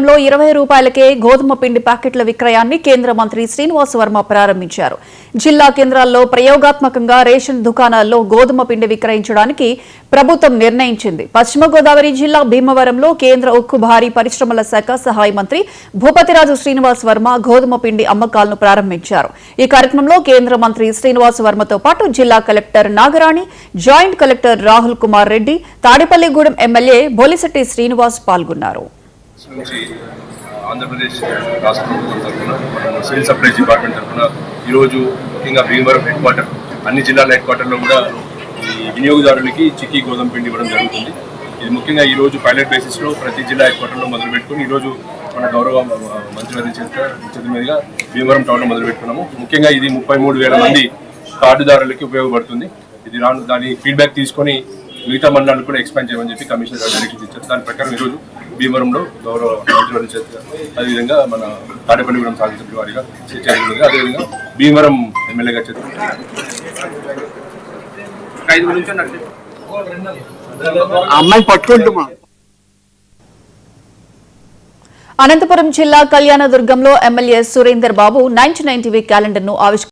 లో 20 రూపాయలకే గోధుమ పిండి ప్యాకెట్ల విక్రయాన్ని కేంద్ర మంత్రి శ్రీనివాస్ వర్మ ప్రారంభించారు. జిల్లా కేంద్రాల్లో ప్రయోగాత్మకంగా రేషన్ దుకాణాల్లో గోధుమ పిండి విక్రయించడానికి ప్రభుత్వం నిర్ణయించింది. పశ్చిమ గోదావరి జిల్లా భీమవరంలో కేంద్ర ఉక్కు భారీ పరిశ్రమల శాఖ సహాయ మంత్రి భూపతిరాజు శ్రీనివాస్ వర్మ గోధుమ పిండి అమ్మకాలను ప్రారంభించారు. ఈ కార్యక్రమంలో కేంద్ర మంత్రి శ్రీనివాస్ వర్మతో పాటు జిల్లా collector Nagarani, joint collector Rahul Kumar Reddy, Tadepalligudem MLA Bolisetti Srinivas పాల్గొన్నారు. ఆంధ్రప్రదేశ్ రాష్ట్ర ప్రభుత్వం తరఫున సివిల్ సప్లైస్ డిపార్ట్మెంట్ తరఫున ఈరోజు ముఖ్యంగా భీమవరం హెడ్ క్వార్టర్, అన్ని జిల్లాల హెడ్ క్వార్టర్లో కూడా ఈ వినియోగదారులకి చిక్కీ గోధుమ పిండి ఇవ్వడం జరుగుతుంది. ఇది ముఖ్యంగా ఈరోజు పైలట్ బేసిస్లో ప్రతి జిల్లా హెడ్ క్వార్టర్లో మొదలుపెట్టుకుని ఈరోజు మన గౌరవ మంత్రివర్గ చేతుల మీదుగా భీమవరం టౌన్లో మొదలుపెట్టుకున్నాము. ముఖ్యంగా ఇది 33,000 మంది కార్డుదారులకి ఉపయోగపడుతుంది. ఇది దాని ఫీడ్బ్యాక్ తీసుకొని మిగతా మండలాలు కూడా ఎక్స్పాండ్ చేయమని చెప్పి కమిషనర్ గారు డైరెక్షన్ ఇచ్చారు. దాని ప్రకారం ఈరోజు భీమవరంలో గౌరవ మంత్రివర్గ చేతులు, అదేవిధంగా మన తాడేపల్లిగూడెం శాసనసభ్యుల వారిగా చేయడం, అదేవిధంగా భీమవరం ఎమ్మెల్యేగా చేతులు. అనంతపురం జిల్లా కళ్యాణదుర్గంలో ఎమ్మెల్యే సురేందర్ బాబు 99 టీవీ క్యాలెండర్ ను ఆవిష్కరించారు.